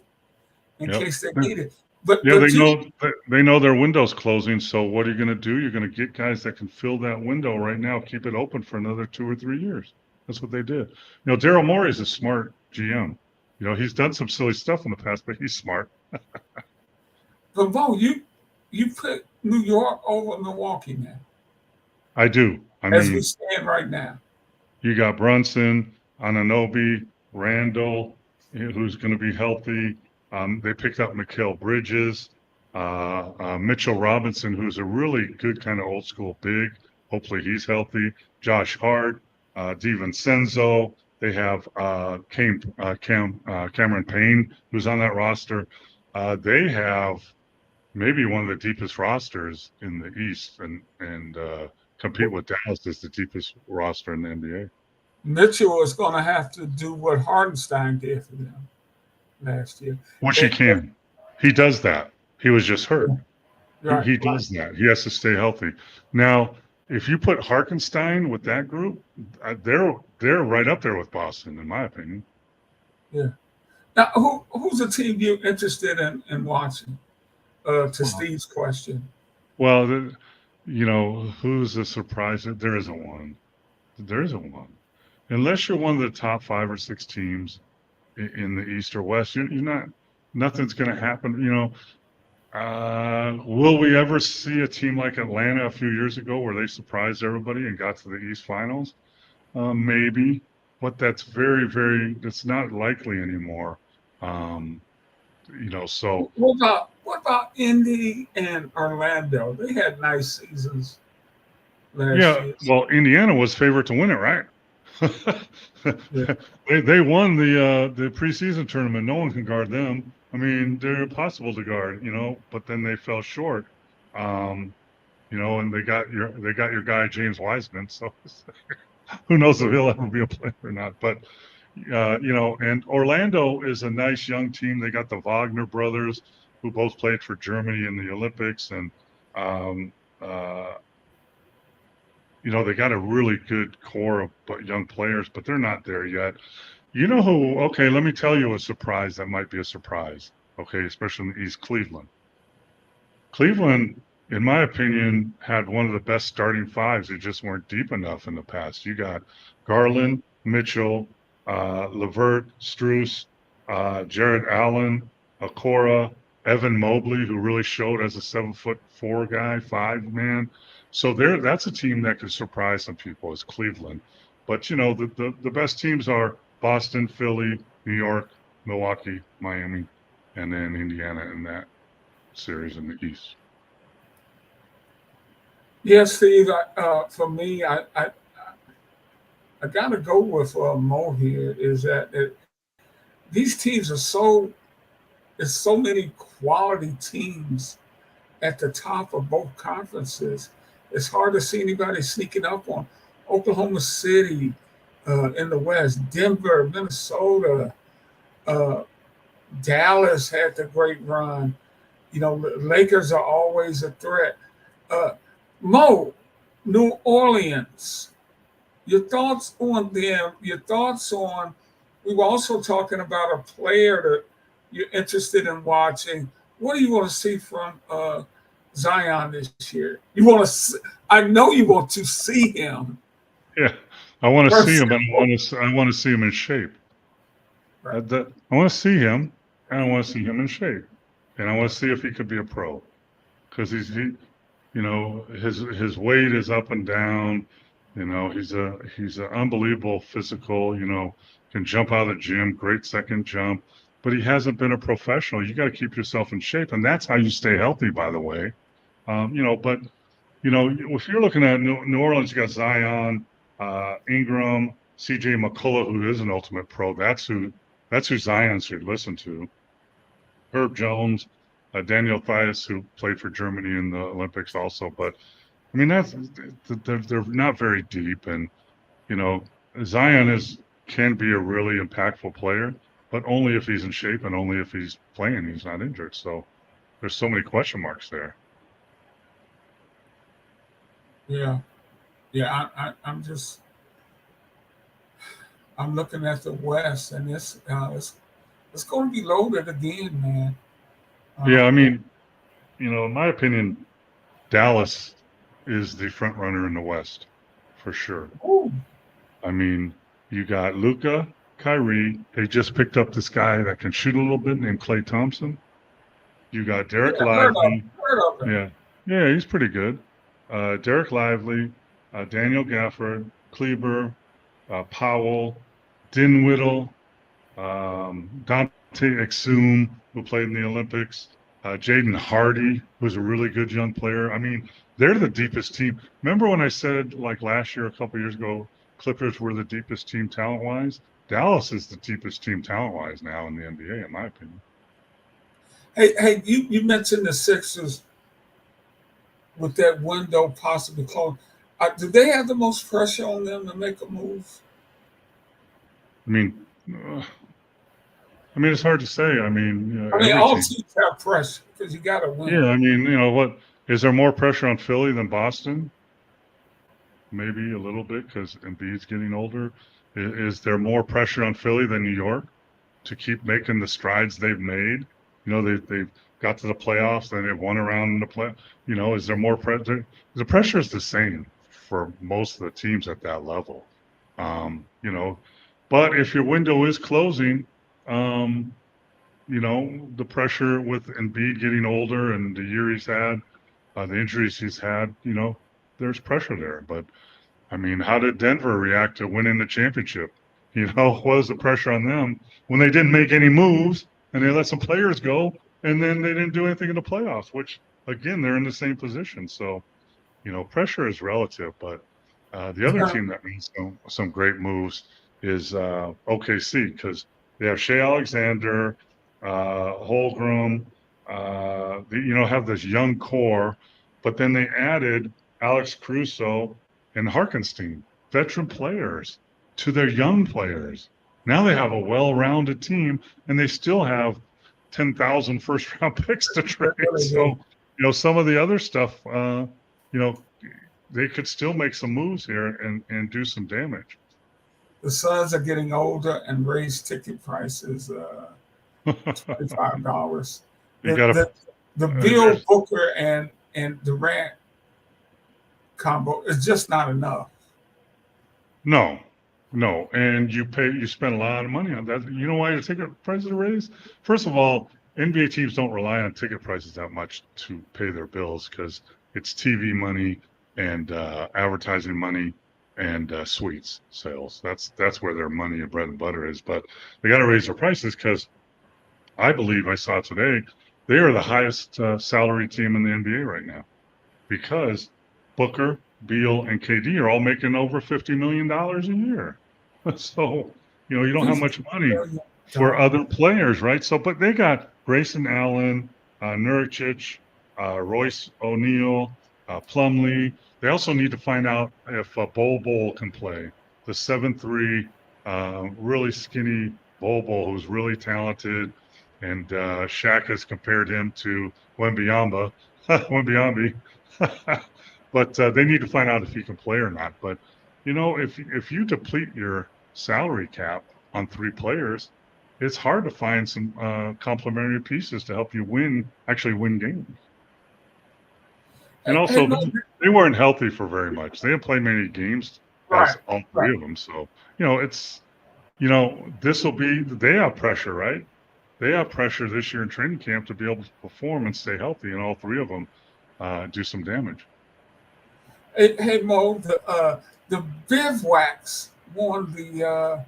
Yep. they need it. But Yeah, you, they know their window's closing. So what are you going to do? You're going to get guys that can fill that window right now, keep it open for another 2 or 3 years. That's what they did. Daryl Morey is a smart GM. He's done some silly stuff in the past, but he's smart. but Bo, you put New York over Milwaukee now, I do. I as we mean, stand right now. you got Brunson, Anunoby, Randall, who's going to be healthy. They picked up Mikal Bridges, Mitchell Robinson, who's a really good kind of old school big. Hopefully he's healthy. Josh Hart, DiVincenzo. They have Cameron Payne, who's on that roster. They have maybe one of the deepest rosters in the East, and compete with Dallas as the deepest roster in the NBA. Mitchell is going to have to do what Hardenstein did for them last year. Which he can. He does that. He was just hurt. Right, He does that. He has to stay healthy. Now, if you put Harkenstein with that group, they're right up there with Boston, in my opinion. Yeah. Now, who's a team you're interested in watching? To Steve's question. Well, who's a surprise? There isn't one. There isn't one. Unless you're one of the top 5 or 6 teams in the East or West, you're not. Nothing's going to happen. Will we ever see a team like Atlanta a few years ago where they surprised everybody and got to the East Finals? Maybe, but that's very, very. It's not likely anymore. So What about Indy and Orlando? They had nice seasons last year. well, Indiana was favored to win it, right? Yeah. They won the preseason tournament. No one can guard them. I mean, they're impossible to guard, but then they fell short. And they got your guy James Wiseman. So who knows if he'll ever be a player or not? But and Orlando is a nice young team. They got the Wagner brothers, who both played for Germany in the Olympics, and they got a really good core of young players, but they're not there yet. You know who? Okay, let me tell you a surprise that might be a surprise. Okay, especially in the East, Cleveland. Cleveland, in my opinion, had one of the best starting fives. They just weren't deep enough in the past. You got Garland, Mitchell, LeVert, Strus, Jared Allen, Okora, Evan Mobley, who really showed as a 7'4" guy, 5-man. So that's a team that could surprise some people, is Cleveland. But the best teams are Boston, Philly, New York, Milwaukee, Miami, and then Indiana in that series in the East. Yes, Steve. For me, I got to go with Mo here. Is that these teams are there's so many quality teams at the top of both conferences. It's hard to see anybody sneaking up on Oklahoma City in the West, Denver, Minnesota, Dallas had the great run. Lakers are always a threat. Mo, New Orleans, your thoughts on them? Your thoughts on? We were also talking about a player that you're interested in watching. What do you want to see from Zion this year? You want to? I know you want to see him. Yeah, I want to see him, and I want to see him in shape. Right. I want to see him, and I want to see him in shape, and I want to see if he could be a pro, because his weight is up and down. He's an unbelievable physical. can jump out of the gym, great second jump, but he hasn't been a professional. You got to keep yourself in shape, and that's how you stay healthy, by the way. But if you're looking at New Orleans, you got Zion, Ingram, C.J. McCullough, who is an ultimate pro. That's who Zion should listen to. Herb Jones, Daniel Theis, who played for Germany in the Olympics also. But I mean, they're not very deep, and Zion can be a really impactful player, but only if he's in shape and only if he's playing. He's not injured. So there's so many question marks there. Yeah. I'm looking at the West, and it's going to be loaded again, man. Yeah, I mean, in my opinion, Dallas is the front runner in the West for sure. Ooh. I mean, you got Luka, Kyrie. They just picked up this guy that can shoot a little bit named Klay Thompson. You got Derek Lively. Heard of him. Yeah, he's pretty good. Derek Lively, Daniel Gafford, Kleber, Powell, Dinwiddie, Dante Exum, who played in the Olympics, Jaden Hardy, who's a really good young player. I mean, they're the deepest team. Remember when I said, like last year, a couple years ago, Clippers were the deepest team talent-wise? Dallas is the deepest team talent-wise now in the NBA, in my opinion. Hey, you mentioned the Sixers with that window possibly closed. Do they have the most pressure on them to make a move? I mean, it's hard to say. I mean, all teams have pressure because you got to win. Yeah, I mean, what is there more pressure on Philly than Boston? Maybe a little bit because Embiid's getting older. Is there more pressure on Philly than New York to keep making the strides they've made? They've got to the playoffs, then they've won around in the play. Is there more pressure? The pressure is the same for most of the teams at that level. But if your window is closing, the pressure with Embiid getting older and the year he's had, the injuries he's had, there's pressure there. But, I mean, how did Denver react to winning the championship? What was the pressure on them when they didn't make any moves and they let some players go and then they didn't do anything in the playoffs, which, again, they're in the same position. So, pressure is relative. But the other team that made some great moves is OKC because they have Shea Alexander, Holmgren, have this young core, but then they added Alex Caruso and Harkenstein, veteran players, to their young players. Now they have a well-rounded team, and they still have 10,000 first-round picks to trade. So, some of the other stuff, they could still make some moves here and do some damage. The Suns are getting older and raise ticket prices $25. The Bill Booker and Durant combo is just not enough. No, and you spend a lot of money on that. You know why your ticket prices are raised? First of all, NBA teams don't rely on ticket prices that much to pay their bills because it's TV money and advertising money and suites sales. That's where their money and bread and butter is. But they got to raise their prices because I believe I saw today they are the highest salary team in the NBA right now because Booker, Beal, and KD are all making over $50 million a year. So, you don't have much money for other players, right? So, but they got Grayson Allen, Nurkic, Royce O'Neal, Plumlee. They also need to find out if Bol can play. The 7'3", really skinny Bol, who's really talented, and Shaq has compared him to Wembanyama. But they need to find out if he can play or not. But, if you deplete your salary cap on 3 players, it's hard to find some complementary pieces to help you win games. And also, they weren't healthy for very much. They didn't play many games, as all 3 of them. So, this will be, they have pressure, right? They have pressure this year in training camp to be able to perform and stay healthy, and all 3 of them do some damage. Hey Mo, the Bivouacs won the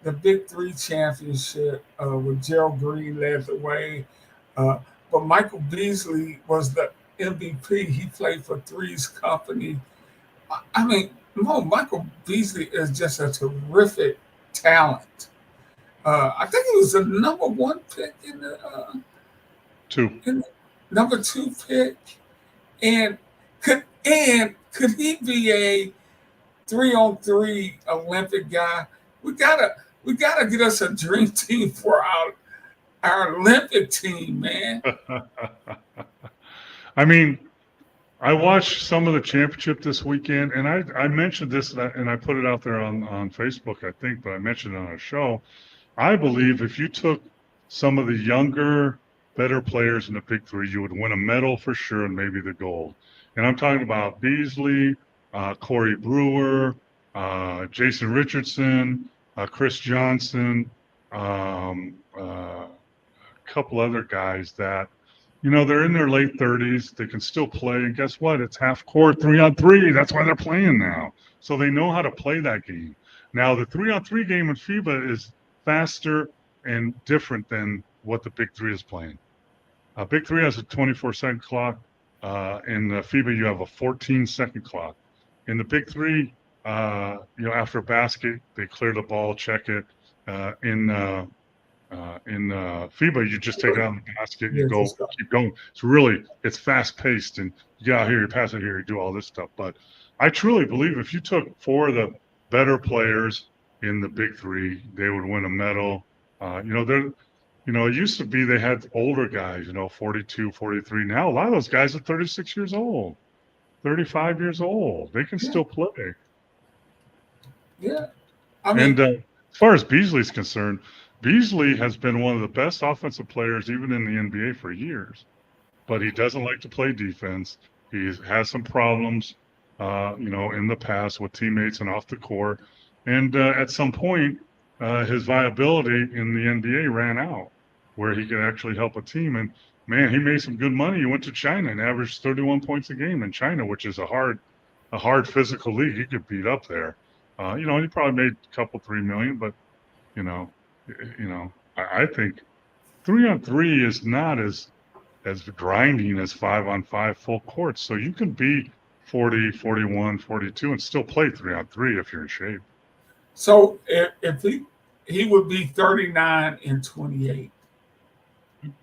the Big Three championship with Gerald Green led the way. Uh, but Michael Beasley was the MVP. He played for Three's Company. I mean, Michael Beasley is just a terrific talent. I think he was the number one pick Two. in the number two pick. And could he be a 3-on-3 Olympic guy? We gotta get us a dream team for our Olympic team, man. I mean, I watched some of the championship this weekend, and I mentioned this, and I put it out there on Facebook, I think, but I mentioned it on a show. I believe if you took some of the younger, better players in the Big Three, you would win a medal for sure and maybe the gold. And I'm talking about Beasley, Corey Brewer, Jason Richardson, Chris Johnson, a couple other guys that, they're in their late 30s. They can still play. And guess what? It's half court, 3-on-3. That's why they're playing now. So they know how to play that game. Now, the 3-on-3 game in FIBA is faster and different than what the Big Three is playing. Big Three has a 24-second clock. In FIBA, you have a 14-second clock. In the Big Three, after a basket, they clear the ball, check it. In FIBA, you just take it out of the basket, you go, keep going. It's fast paced, and you get out here, you pass it here, you do all this stuff. But I truly believe if you took four of the better players in the Big Three, they would win a medal. It used to be they had older guys, 42, 43. Now a lot of those guys are 36 years old, 35 years old. They can still play. Yeah. And as far as Beasley's concerned, Beasley has been one of the best offensive players even in the NBA for years, but he doesn't like to play defense. He has some problems, in the past with teammates and off the court. And at some point, his viability in the NBA ran out where he could actually help a team. And, man, he made some good money. He went to China and averaged 31 points a game in China, which is a hard physical league. He could beat up there. He probably made a couple, $3 million, but, I think 3-on-3 is not as grinding as 5-on-5 full court. So you can be 40, 41, 42 and still play 3-on-3 if you're in shape. So if he would be 39 and 28.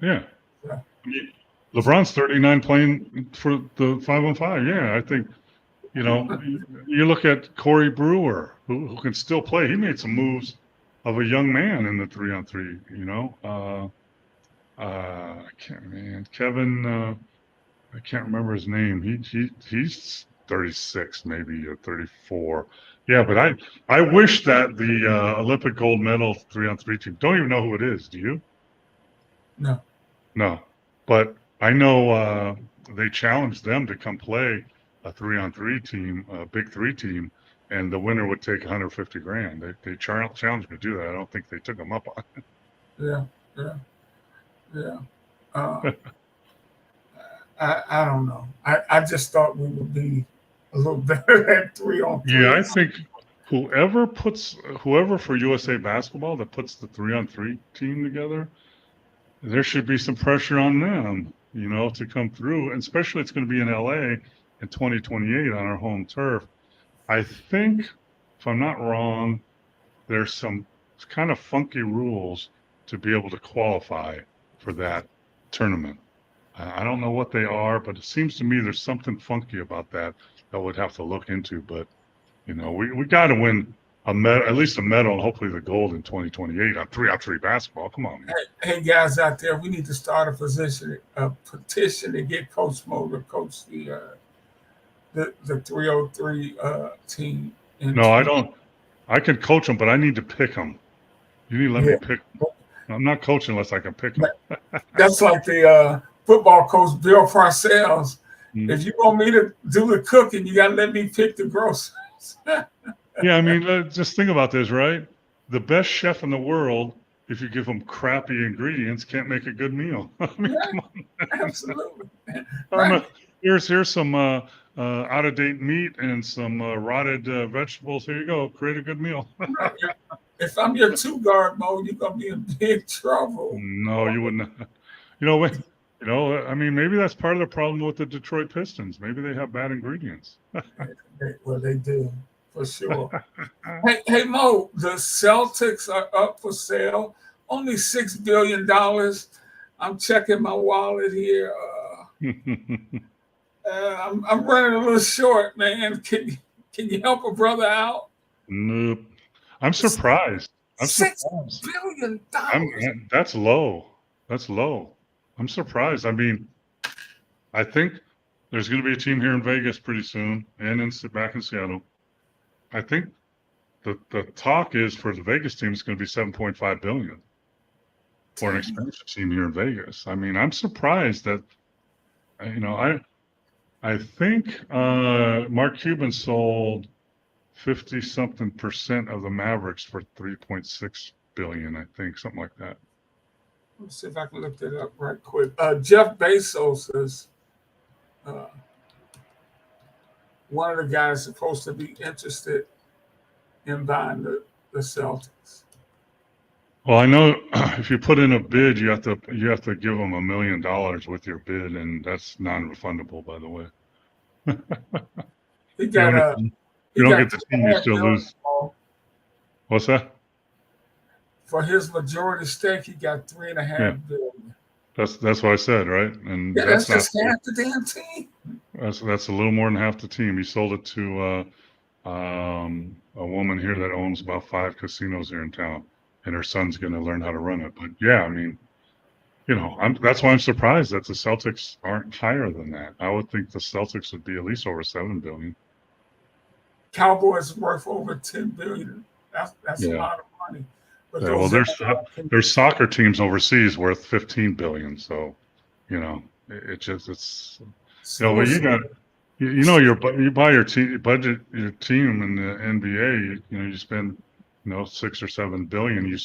Yeah. LeBron's 39 playing for the 5-on-5. Yeah, I think, you look at Corey Brewer, who can still play. He made some moves of a young man in the 3-on-3, Kevin, I can't remember his name. He's 36 maybe, or 34. Yeah, but I wish that the Olympic gold medal 3-on-3 team, don't even know who it is. Do you? No. But I know they challenged them to come play a 3-on-3 team, a Big Three team, and the winner would take $150,000. They challenged me to do that. I don't think they took them up on it. Yeah. I don't know. I just thought we would be a little better at 3-on-3. Yeah, I think whoever for USA Basketball that puts the 3-on-3 team together, there should be some pressure on them, to come through. And especially it's going to be in LA in 2028 on our home turf. I think, if I'm not wrong, there's some kind of funky rules to be able to qualify for that tournament. I don't know what they are, but it seems to me there's something funky about that we'd have to look into. But, we got to win at least a medal and hopefully the gold in 2028 on 3-on-3 basketball. Come on, man. Hey, guys out there, we need to start a petition to get Coach Mo to coach the 303 team. No, I don't. I can coach them, but I need to pick them. You need to let me pick them. I'm not coaching unless I can pick them. That's like the football coach, Bill Parcells. Mm-hmm. If you want me to do the cooking, you got to let me pick the groceries. Yeah, I mean, just think about this, right? The best chef in the world, if you give them crappy ingredients, can't make a good meal. I mean, come on. Absolutely. Right. Here's some out-of-date meat and some rotted vegetables. Here you go. Create a good meal. If I'm your two guard, Mo, you're gonna be in big trouble. No, you wouldn't. You know, I mean, maybe that's part of the problem with the Detroit Pistons. Maybe they have bad ingredients. Well, they do for sure. Hey, Mo, the Celtics are up for sale. Only $6 billion. I'm checking my wallet here. I'm running a little short, man. Can you help a brother out? Nope. I'm surprised. $6 billion. That's low. That's low. I'm surprised. I mean, I think there's going to be a team here in Vegas pretty soon, and back in Seattle. I think the talk is for the Vegas team, it's going to be $7.5 billion for an expansion team here in Vegas. I mean, I'm surprised that, I think Mark Cuban sold 50-something% of the Mavericks for $3.6 billion, I think, something like that. Let me see if I can look that up right quick. Jeff Bezos is one of the guys supposed to be interested in buying the Celtics. Well, I know if you put in a bid, you have to give them $1 million with your bid, and that's non-refundable, by the way. He got you don't get the team, you still lose. What's that? For his majority stake, he got $3.5 billion. That's what I said, right? And yeah, that's just half the damn team. That's a little more than half the team. He sold it to a woman here that owns about 5 casinos here in town, and her son's going to learn how to run it. But yeah, I mean, that's why I'm surprised that the Celtics aren't higher than that. I would think the Celtics would be at least over $7 billion. Cowboys worth over $10 billion. That's a lot of money. But well, there's soccer teams overseas worth $15 billion. So, it's but you buy your team in the NBA. You spend $6 or $7 billion.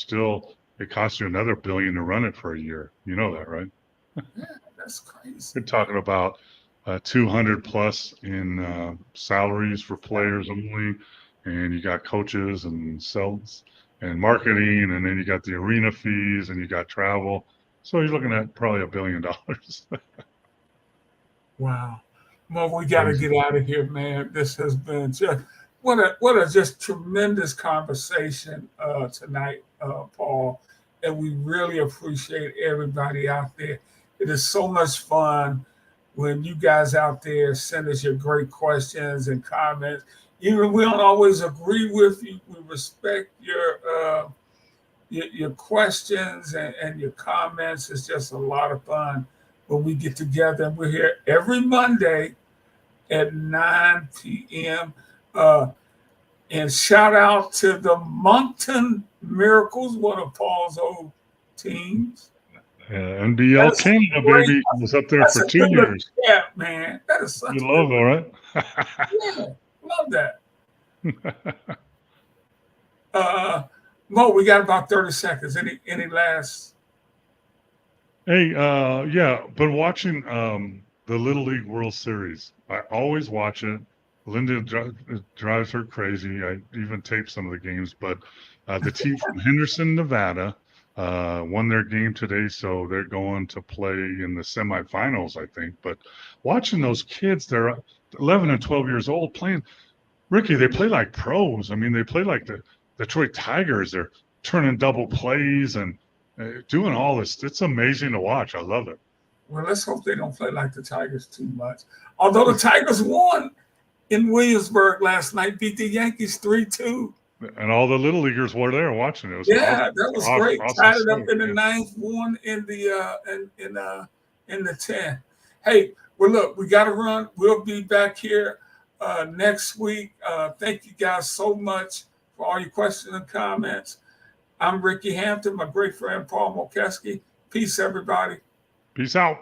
It costs you another $1 billion to run it for a year. You know that, right? Yeah, that's crazy. You're talking about 200 plus in salaries for players only, and you got coaches and sales and marketing, and then you got the arena fees and you got travel. So you're looking at probably $1 billion. Wow. Well, we got to get out of here, man. This has been just what a just tremendous conversation tonight, Paul. And we really appreciate everybody out there. It is so much fun when you guys out there send us your great questions and comments. Even if we don't always agree with you, we respect your questions and your comments. It's just a lot of fun when we get together. And we're here every Monday at 9 p.m. And shout out to the Moncton Miracles, one of Paul's old teams. NBL Canada, baby. I was up there for 2 years. Yeah, man. That is such a good logo, right? Yeah, love that. Mo, we got about 30 seconds. Any last? Hey, been watching the Little League World Series. I always watch it. Linda drives her crazy. I even tape some of the games, but the team from Henderson, Nevada, won their game today, so they're going to play in the semifinals, I think. But watching those kids, they're 11 and 12 years old playing. Ricky, they play like pros. I mean, they play like the Detroit Tigers. They're turning double plays and doing all this. It's amazing to watch. I love it. Well, let's hope they don't play like the Tigers too much. Although the Tigers won in Williamsburg last night, beat the Yankees 3-2. And all the little leaguers were there watching it. It was that was great. Awesome Tied it up in the ninth, won in the 10th. Hey, well, look, we got to run. We'll be back here next week. Thank you guys so much for all your questions and comments. I'm Ricky Hampton, my great friend Paul Mokeski. Peace, everybody. Peace out.